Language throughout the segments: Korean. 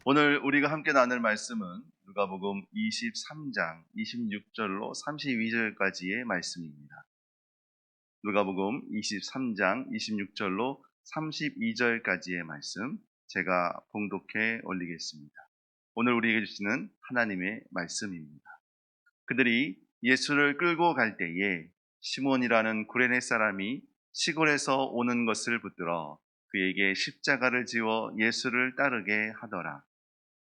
오늘 우리가 함께 나눌 말씀은 누가복음 23장 26절로 32절까지의 말씀입니다. 누가복음 23장 26절로 32절까지의 말씀 제가 봉독해 올리겠습니다. 오늘 우리에게 주시는 하나님의 말씀입니다. 그들이 예수를 끌고 갈 때에 시몬이라는 구레네 사람이 시골에서 오는 것을 붙들어 그에게 십자가를 지워 예수를 따르게 하더라.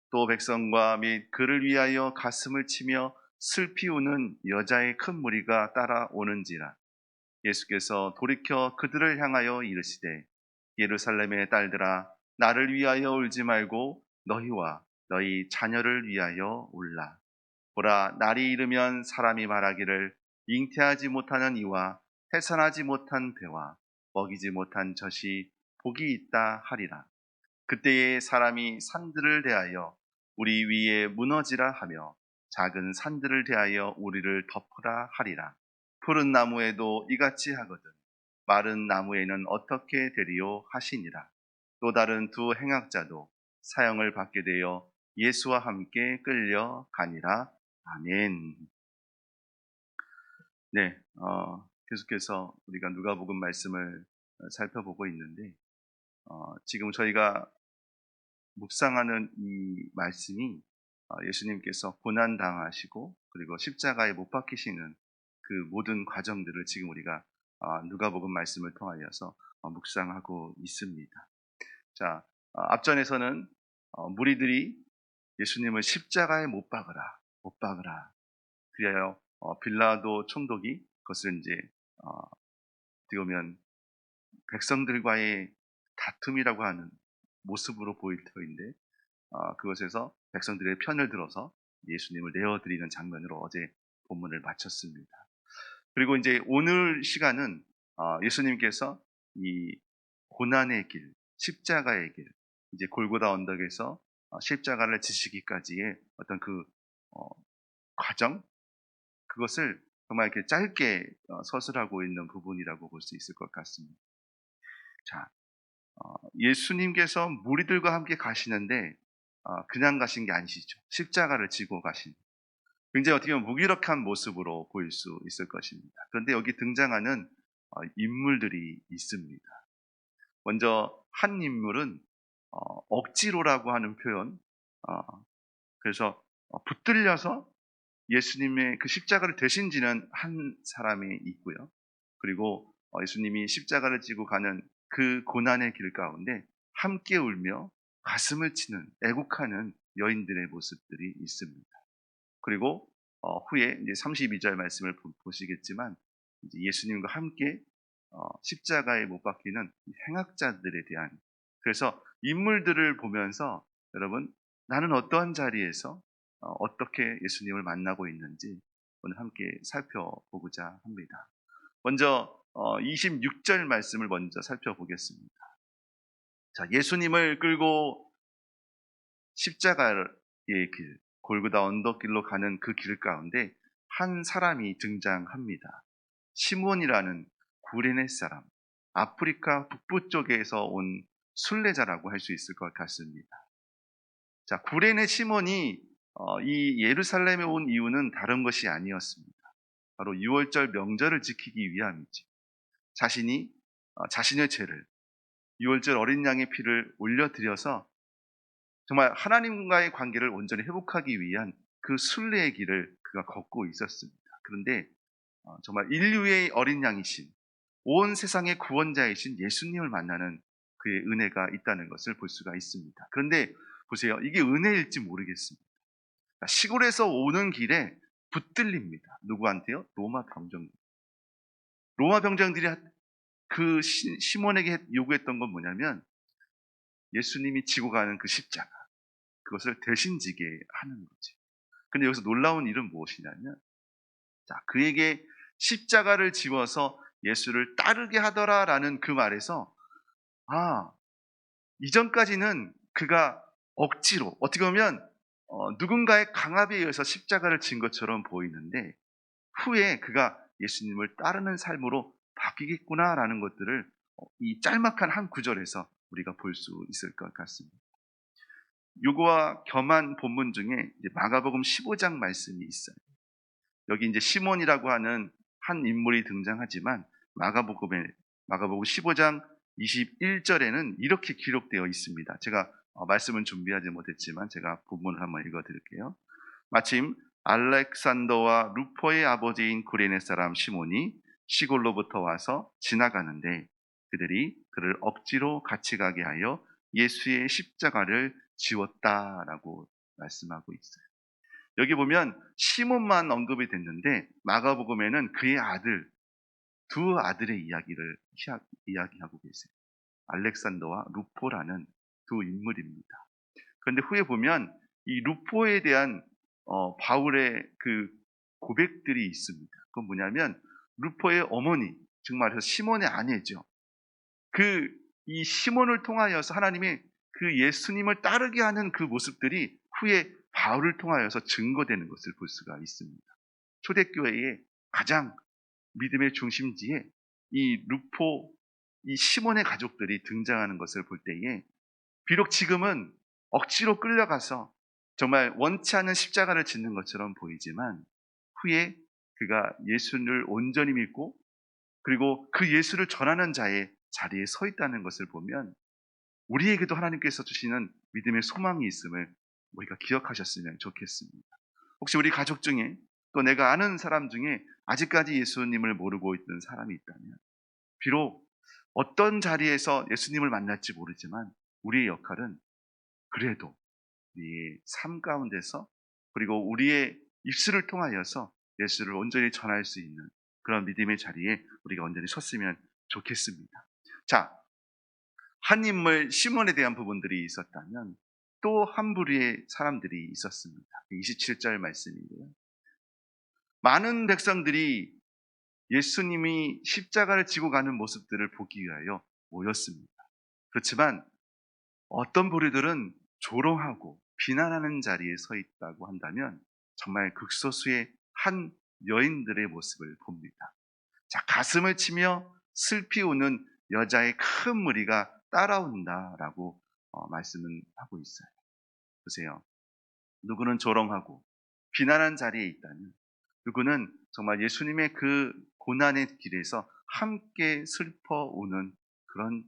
또 백성과 및 그를 위하여 가슴을 치며 슬피 우는 여자의 큰 무리가 따라오는지라. 예수께서 돌이켜 그들을 향하여 이르시되 예루살렘의 딸들아 나를 위하여 울지 말고 너희와 너희 자녀를 위하여 울라. 보라, 날이 이르면 사람이 말하기를 잉태하지 못하는 이와 해산하지 못한 배와 먹이지 못한 젖이 복이 있다 하리라. 그때에 사람이 산들을 대하여 우리 위에 무너지라 하며 작은 산들을 대하여 우리를 덮으라 하리라. 푸른 나무에도 이같이 하거든 마른 나무에는 어떻게 되리요 하시니라. 또 다른 두 행악자도 사형을 받게 되어 예수와 함께 끌려가니라. 아멘. 네, 계속해서 우리가 누가복음 말씀을 살펴보고 있는데 지금 저희가 묵상하는 이 말씀이 예수님께서 고난당하시고 그리고 십자가에 못 박히시는 그 모든 과정들을 지금 우리가 누가복음 말씀을 통하여서 묵상하고 있습니다. 자, 앞전에서는 무리들이 예수님을 십자가에 못 박으라, 못 박으라. 그리하여 빌라도 총독이 그것을 이제 어떻게 보면 백성들과의 다툼이라고 하는 모습으로 보일 터인데 그것에서 백성들의 편을 들어서 예수님을 내어드리는 장면으로 어제 본문을 마쳤습니다. 그리고 이제 오늘 시간은 예수님께서 이 고난의 길, 십자가의 길, 이제 골고다 언덕에서 십자가를 지시기까지의 어떤 그 어, 과정, 그것을 정말 이렇게 짧게 서술하고 있는 부분이라고 볼 수 있을 것 같습니다. 자, 예수님께서 무리들과 함께 가시는데 그냥 가신 게 아니시죠. 십자가를 지고 가신 굉장히 어떻게 보면 무기력한 모습으로 보일 수 있을 것입니다. 그런데 여기 등장하는 인물들이 있습니다. 먼저 한 인물은 억지로라고 하는 표현, 어, 그래서 붙들려서 예수님의 그 십자가를 대신 지는 한 사람이 있고요. 그리고 예수님이 십자가를 지고 가는 그 고난의 길 가운데 함께 울며 가슴을 치는 애국하는 여인들의 모습들이 있습니다. 그리고 후에 이제 32절 말씀을 보시겠지만 이제 예수님과 함께 십자가에 못 박히는 행악자들에 대한, 그래서 인물들을 보면서 여러분 나는 어떠한 자리에서 어떻게 예수님을 만나고 있는지 오늘 함께 살펴보고자 합니다. 먼저 26절 말씀을 먼저 살펴보겠습니다. 자, 예수님을 끌고 십자가의 길, 골고다 언덕길로 가는 그 길 가운데 한 사람이 등장합니다. 시몬이라는 구레네 사람, 아프리카 북부 쪽에서 온 순례자라고 할 수 있을 것 같습니다. 자, 구레네 시몬이 이 예루살렘에 온 이유는 다른 것이 아니었습니다. 바로 유월절 명절을 지키기 위함이지. 자신이 자신의 죄를 유월절 어린 양의 피를 올려드려서 정말 하나님과의 관계를 온전히 회복하기 위한 그 순례의 길을 그가 걷고 있었습니다. 그런데 정말 인류의 어린 양이신 온 세상의 구원자이신 예수님을 만나는 그의 은혜가 있다는 것을 볼 수가 있습니다. 그런데 보세요. 이게 은혜일지 모르겠습니다. 시골에서 오는 길에 붙들립니다. 누구한테요? 로마 병정들. 로마 병정들이 그 시몬에게 요구했던 건 뭐냐면 예수님이 지고 가는 그 십자가, 그것을 대신 지게 하는 거지. 근데 여기서 놀라운 일은 무엇이냐면, 자, 그에게 십자가를 지워서 예수를 따르게 하더라라는 그 말에서, 이전까지는 그가 억지로, 어떻게 보면 누군가의 강압에 의해서 십자가를 진 것처럼 보이는데, 후에 그가 예수님을 따르는 삶으로 바뀌겠구나라는 것들을 이 짤막한 한 구절에서 우리가 볼 수 있을 것 같습니다. 요거와 겸한 본문 중에 이제 마가복음 15장 말씀이 있어요. 여기 이제 시몬이라고 하는 한 인물이 등장하지만 마가복음 15장 21절에는 이렇게 기록되어 있습니다. 제가 말씀은 준비하지 못했지만 제가 본문을 한번 읽어 드릴게요. 마침 알렉산더와 루포의 아버지인 구레네 사람 시몬이 시골로부터 와서 지나가는데 그들이 그를 억지로 같이 가게 하여 예수의 십자가를 지웠다라고 말씀하고 있어요. 여기 보면 시몬만 언급이 됐는데 마가복음에는 그의 아들, 두 아들의 이야기를 이야기하고 계세요. 알렉산더와 루포라는 두 인물입니다. 그런데 후에 보면 이 루포에 대한 바울의 그 고백들이 있습니다. 그건 뭐냐면 루포의 어머니, 즉 말해서 시몬의 아내죠. 이 시몬을 통하여서 하나님이 그 예수님을 따르게 하는 그 모습들이 후에 바울을 통하여서 증거되는 것을 볼 수가 있습니다. 초대교회의 가장 믿음의 중심지에 이 루포, 이 시몬의 가족들이 등장하는 것을 볼 때에 비록 지금은 억지로 끌려가서 정말 원치 않은 십자가를 짓는 것처럼 보이지만 후에 그가 예수를 온전히 믿고 그리고 그 예수를 전하는 자의 자리에 서 있다는 것을 보면 우리에게도 하나님께서 주시는 믿음의 소망이 있음을 우리가 기억하셨으면 좋겠습니다. 혹시 우리 가족 중에 또 내가 아는 사람 중에 아직까지 예수님을 모르고 있는 사람이 있다면 비록 어떤 자리에서 예수님을 만날지 모르지만 우리의 역할은 그래도 우리의 삶 가운데서 그리고 우리의 입술을 통하여서 예수를 온전히 전할 수 있는 그런 믿음의 자리에 우리가 온전히 섰으면 좋겠습니다. 자, 한 인물 시몬에 대한 부분들이 있었다면 또 한 부류의 사람들이 있었습니다. 27절 말씀인데요. 많은 백성들이 예수님이 십자가를 지고 가는 모습들을 보기 위하여 모였습니다. 그렇지만 어떤 부류들은 조롱하고 비난하는 자리에 서 있다고 한다면 정말 극소수의 한 여인들의 모습을 봅니다. 자, 가슴을 치며 슬피 우는 여자의 큰 무리가 따라온다라고 말씀은 하고 있어요. 보세요. 누구는 조롱하고 비난한 자리에 있다면 누구는 정말 예수님의 그 고난의 길에서 함께 슬퍼 우는 그런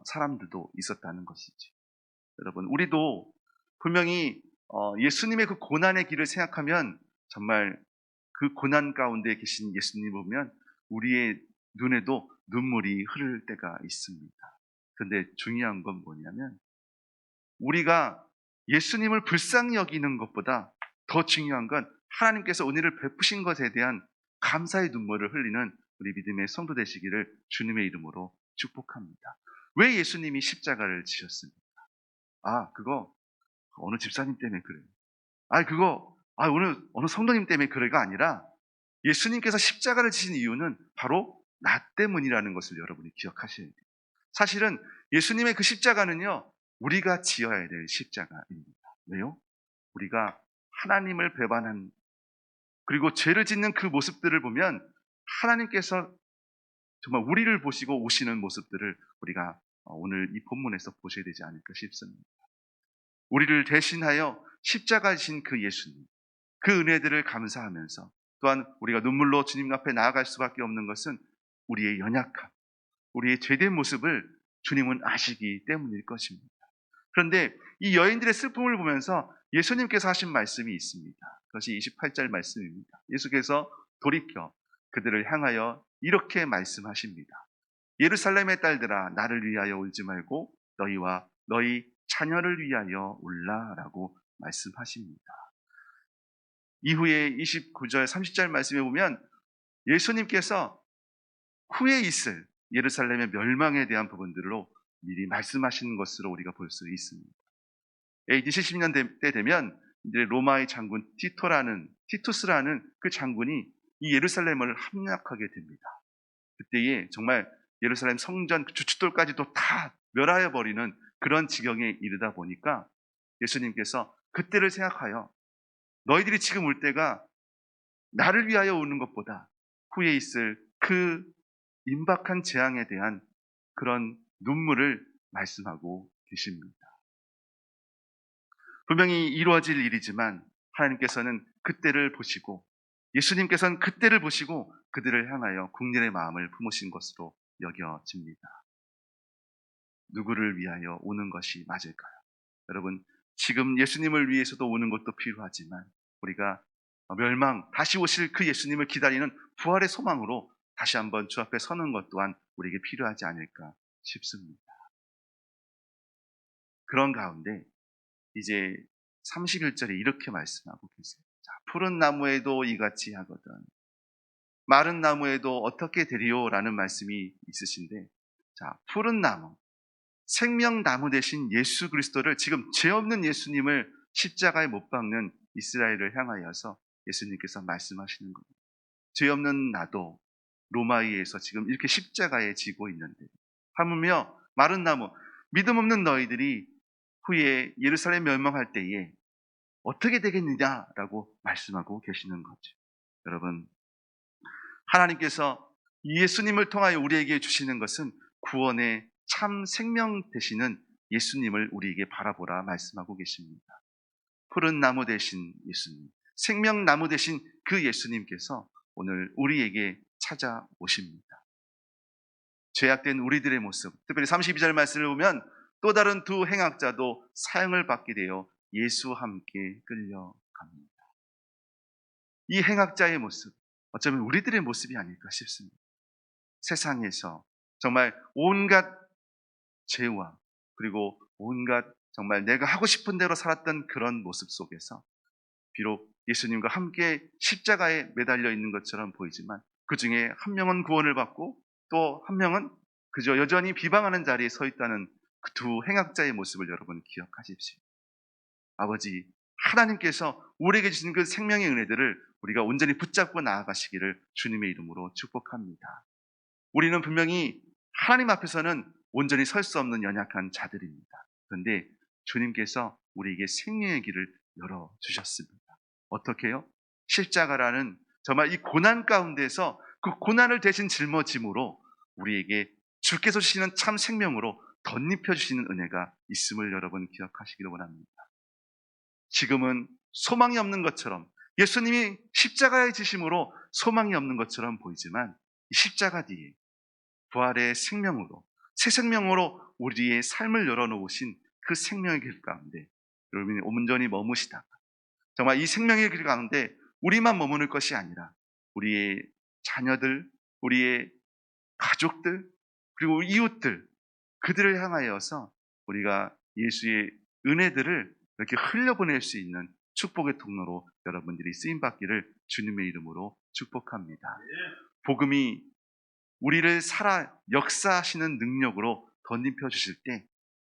사람들도 있었다는 것이지. 여러분, 우리도 분명히 예수님의 그 고난의 길을 생각하면 정말 그 고난 가운데 계신 예수님 보면 우리의 눈에도 눈물이 흐를 때가 있습니다. 그런데 중요한 건 뭐냐면 우리가 예수님을 불쌍히 여기는 것보다 더 중요한 건 하나님께서 은혜를 베푸신 것에 대한 감사의 눈물을 흘리는 우리 믿음의 성도 되시기를 주님의 이름으로 축복합니다. 왜 예수님이 십자가를 지셨습니까? 그거 어느 집사님 때문에 그래요. 그거 어느 성도님 때문에 그래가 아니라 예수님께서 십자가를 지신 이유는 바로 나 때문이라는 것을 여러분이 기억하셔야 돼요. 사실은 예수님의 그 십자가는요, 우리가 지어야 될 십자가입니다. 왜요? 우리가 하나님을 배반한 그리고 죄를 짓는 그 모습들을 보면 하나님께서 정말 우리를 보시고 오시는 모습들을 우리가 오늘 이 본문에서 보셔야 되지 않을까 싶습니다. 우리를 대신하여 십자가 지신 그 예수님, 그 은혜들을 감사하면서 또한 우리가 눈물로 주님 앞에 나아갈 수밖에 없는 것은 우리의 연약함, 우리의 죄된 모습을 주님은 아시기 때문일 것입니다. 그런데 이 여인들의 슬픔을 보면서 예수님께서 하신 말씀이 있습니다. 그것이 28절 말씀입니다. 예수께서 돌이켜 그들을 향하여 이렇게 말씀하십니다. 예루살렘의 딸들아, 나를 위하여 울지 말고 너희와 너희 자녀를 위하여 울라라고 말씀하십니다. 이후에 29절 30절 말씀에 보면 예수님께서 후에 있을 예루살렘의 멸망에 대한 부분들로 미리 말씀하시는 것으로 우리가 볼 수 있습니다. AD 70년대 때 되면 이제 로마의 장군 티투스라는 그 장군이 이 예루살렘을 함락하게 됩니다. 그때에 정말 예루살렘 성전 주춧돌까지도 다 멸하여 버리는 그런 지경에 이르다 보니까 예수님께서 그때를 생각하여 너희들이 지금 울 때가 나를 위하여 우는 것보다 후에 있을 그 임박한 재앙에 대한 그런 눈물을 말씀하고 계십니다. 분명히 이루어질 일이지만 하나님께서는 그때를 보시고, 예수님께서는 그때를 보시고 그들을 향하여 국률의 마음을 품으신 것으로 여겨집니다. 누구를 위하여 오는 것이 맞을까요? 여러분, 지금 예수님을 위해서도 오는 것도 필요하지만 우리가 다시 오실 그 예수님을 기다리는 부활의 소망으로 다시 한번 주 앞에 서는 것 또한 우리에게 필요하지 않을까 싶습니다. 그런 가운데 이제 31절에 이렇게 말씀하고 계세요. 자, 푸른 나무에도 이같이 하거든 마른 나무에도 어떻게 되리요? 라는 말씀이 있으신데, 자, 푸른 나무, 생명나무 대신 예수 그리스도를, 지금 죄 없는 예수님을 십자가에 못 박는 이스라엘을 향하여서 예수님께서 말씀하시는 겁니다. 죄 없는 나도 로마의에서 지금 이렇게 십자가에 지고 있는데, 하물며 마른 나무, 믿음 없는 너희들이 후에 예루살렘 멸망할 때에 어떻게 되겠느냐라고 말씀하고 계시는 거죠. 여러분, 하나님께서 예수님을 통하여 우리에게 주시는 것은 구원의 참 생명 되시는 예수님을 우리에게 바라보라 말씀하고 계십니다. 푸른 나무 되신 예수님, 생명나무 되신 그 예수님께서 오늘 우리에게 찾아오십니다. 죄악된 우리들의 모습, 특별히 32절 말씀을 보면 또 다른 두 행악자도 사형을 받게 되어 예수와 함께 끌려갑니다. 이 행악자의 모습, 어쩌면 우리들의 모습이 아닐까 싶습니다. 세상에서 정말 온갖 죄와 그리고 온갖 정말 내가 하고 싶은 대로 살았던 그런 모습 속에서 비록 예수님과 함께 십자가에 매달려 있는 것처럼 보이지만 그 중에 한 명은 구원을 받고 또 한 명은 그저 여전히 비방하는 자리에 서 있다는 그 두 행악자의 모습을 여러분 기억하십시오. 아버지 하나님께서 우리에게 주신 그 생명의 은혜들을 우리가 온전히 붙잡고 나아가시기를 주님의 이름으로 축복합니다. 우리는 분명히 하나님 앞에서는 온전히 설 수 없는 연약한 자들입니다. 그런데 주님께서 우리에게 생명의 길을 열어주셨습니다. 어떻게요? 십자가라는 정말 이 고난 가운데서 그 고난을 대신 짊어짐으로 우리에게 주께서 주시는 참 생명으로 덧입혀 주시는 은혜가 있음을 여러분 기억하시기를 원합니다. 지금은 소망이 없는 것처럼, 예수님이 십자가의 지심으로 소망이 없는 것처럼 보이지만 이 십자가 뒤에 부활의 생명으로, 새 생명으로 우리의 삶을 열어놓으신 그 생명의 길 가운데 여러분이 온전히 머무시다가 정말 이 생명의 길 가운데 우리만 머무는 것이 아니라 우리의 자녀들, 우리의 가족들, 그리고 이웃들, 그들을 향하여서 우리가 예수의 은혜들을 이렇게 흘려보낼 수 있는 축복의 통로로 여러분들이 쓰임받기를 주님의 이름으로 축복합니다. 복음이 우리를 역사하시는 능력으로 덧입혀 주실 때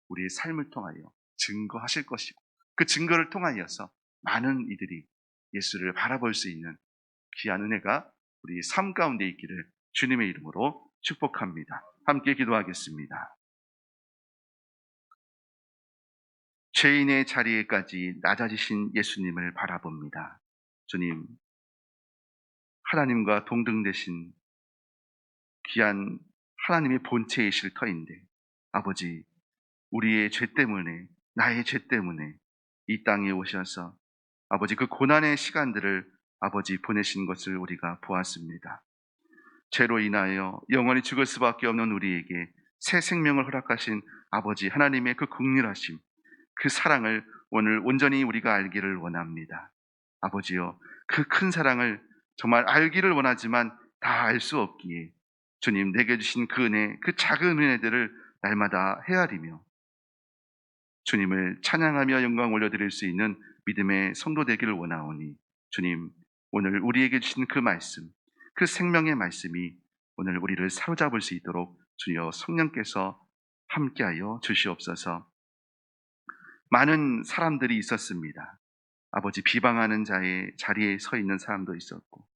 우리의 삶을 통하여 증거하실 것이고, 그 증거를 통하여서 많은 이들이 예수를 바라볼 수 있는 귀한 은혜가 우리 삶 가운데 있기를 주님의 이름으로 축복합니다. 함께 기도하겠습니다. 죄인의 자리에까지 낮아지신 예수님을 바라봅니다. 주님, 하나님과 동등되신 귀한 하나님의 본체이실 터인데 아버지, 우리의 죄 때문에, 나의 죄 때문에 이 땅에 오셔서 아버지 그 고난의 시간들을 아버지 보내신 것을 우리가 보았습니다. 죄로 인하여 영원히 죽을 수밖에 없는 우리에게 새 생명을 허락하신 아버지 하나님의 그 긍휼하심, 그 사랑을 오늘 온전히 우리가 알기를 원합니다. 아버지여, 그 큰 사랑을 정말 알기를 원하지만 다 알 수 없기에 주님 내게 주신 그 은혜, 그 작은 은혜들을 날마다 헤아리며 주님을 찬양하며 영광 올려드릴 수 있는 믿음의 성도 되기를 원하오니 주님, 오늘 우리에게 주신 그 말씀, 그 생명의 말씀이 오늘 우리를 사로잡을 수 있도록 주여 성령께서 함께하여 주시옵소서. 많은 사람들이 있었습니다. 아버지, 비방하는 자의 자리에 서 있는 사람도 있었고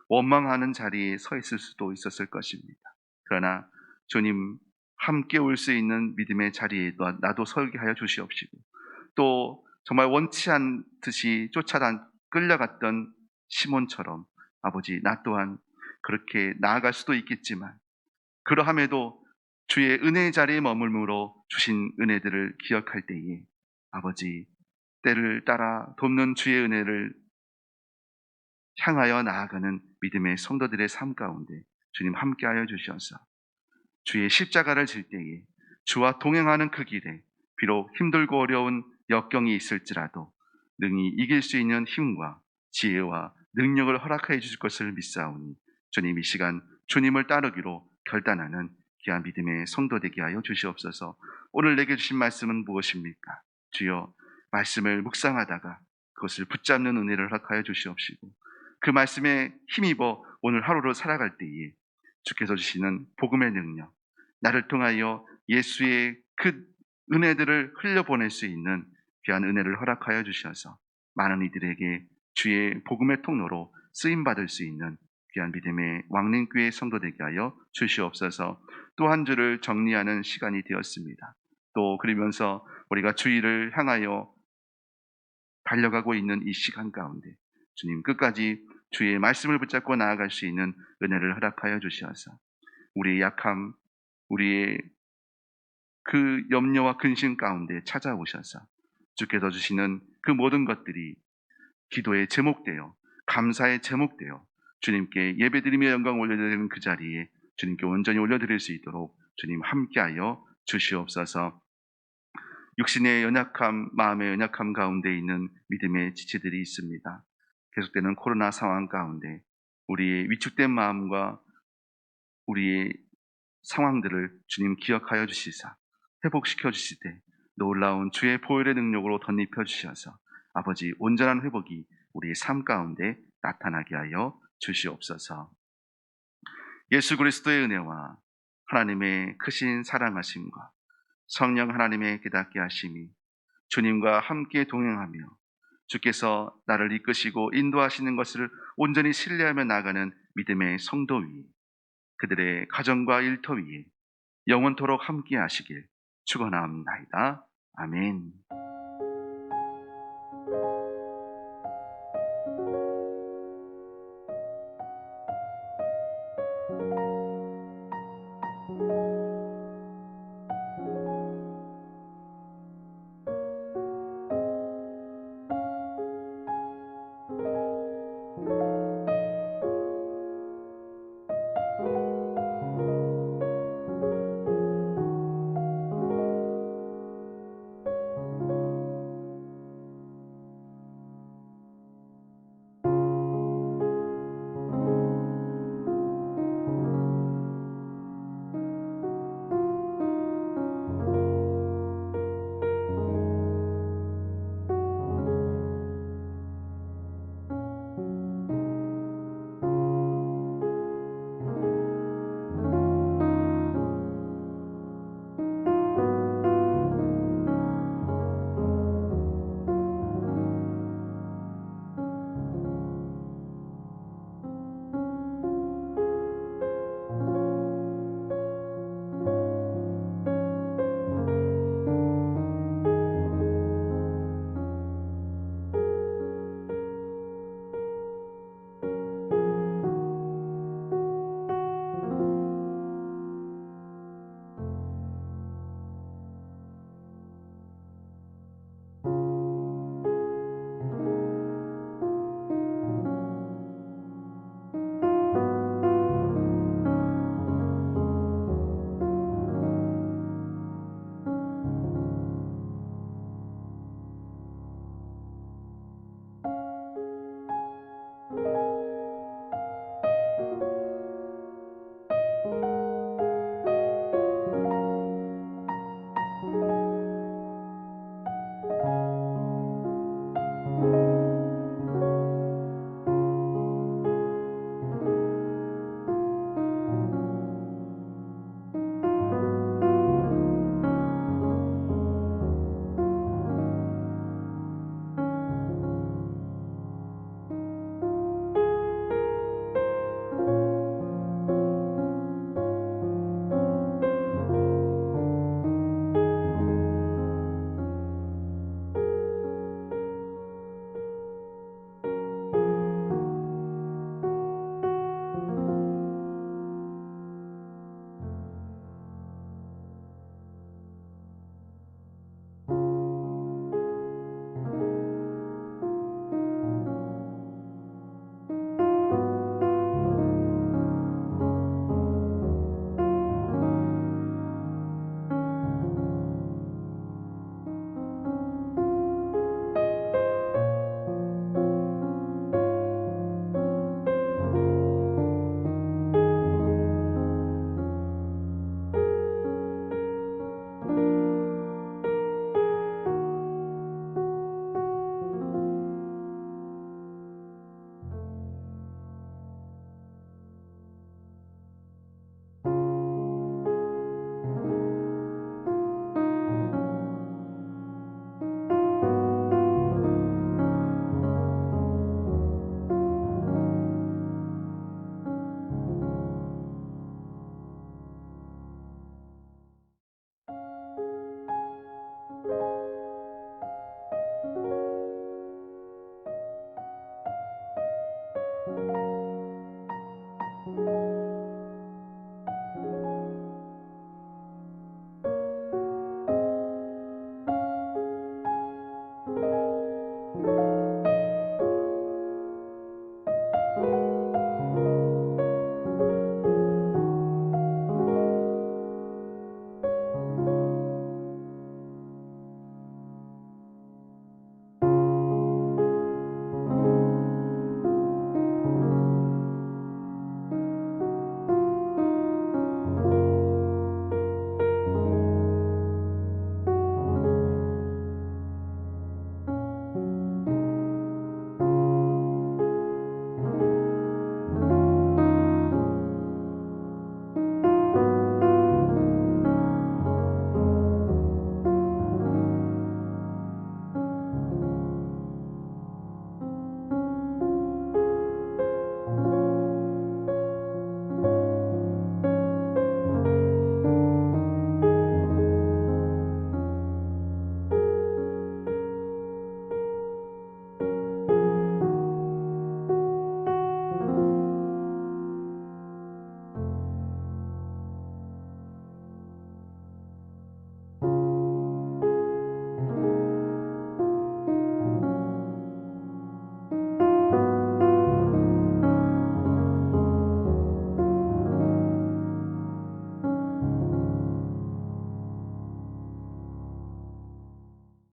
원망하는 자리에 서 있을 수도 있었을 것입니다. 그러나 주님, 함께 올 수 있는 믿음의 자리에 나도 서게 하여 주시옵시고, 또 정말 원치 않듯이 끌려갔던 시몬처럼 아버지, 나 또한 그렇게 나아갈 수도 있겠지만 그러함에도 주의 은혜의 자리에 머물므로 주신 은혜들을 기억할 때에 아버지, 때를 따라 돕는 주의 은혜를 향하여 나아가는 믿음의 성도들의 삶 가운데 주님 함께하여 주셔서 주의 십자가를 질 때에 주와 동행하는 그 길에 비록 힘들고 어려운 역경이 있을지라도 능히 이길 수 있는 힘과 지혜와 능력을 허락하여 주실 것을 믿사오니 주님 이 시간 주님을 따르기로 결단하는 귀한 믿음의 성도 되게 하여 주시옵소서. 오늘 내게 주신 말씀은 무엇입니까? 주여, 말씀을 묵상하다가 그것을 붙잡는 은혜를 허락하여 주시옵시고 그 말씀에 힘입어 오늘 하루를 살아갈 때에 주께서 주시는 복음의 능력, 나를 통하여 예수의 그 은혜들을 흘려보낼 수 있는 귀한 은혜를 허락하여 주셔서 많은 이들에게 주의 복음의 통로로 쓰임받을 수 있는 귀한 믿음의 왕림교회 성도 되게 하여 주시옵소서. 또 한 주를 정리하는 시간이 되었습니다. 또 그러면서 우리가 주의를 향하여 달려가고 있는 이 시간 가운데 주님 끝까지 주의 말씀을 붙잡고 나아갈 수 있는 은혜를 허락하여 주시어서 우리의 약함, 우리의 그 염려와 근심 가운데 찾아오셔서 주께서 주시는 그 모든 것들이 기도의 제목되어 감사의 제목되어 주님께 예배드리며 영광 올려드리는 그 자리에 주님께 온전히 올려드릴 수 있도록 주님 함께하여 주시옵소서. 육신의 연약함, 마음의 연약함 가운데 있는 믿음의 지체들이 있습니다. 계속되는 코로나 상황 가운데 우리의 위축된 마음과 우리의 상황들을 주님 기억하여 주시사 회복시켜 주시되 놀라운 주의 보혈의 능력으로 덧입혀 주셔서 아버지 온전한 회복이 우리의 삶 가운데 나타나게 하여 주시옵소서. 예수 그리스도의 은혜와 하나님의 크신 사랑하심과 성령 하나님의 깨닫게 하심이 주님과 함께 동행하며 주께서 나를 이끄시고 인도하시는 것을 온전히 신뢰하며 나가는 믿음의 성도 위에 그들의 가정과 일터 위에 영원토록 함께 하시길 축원합니다. 아멘.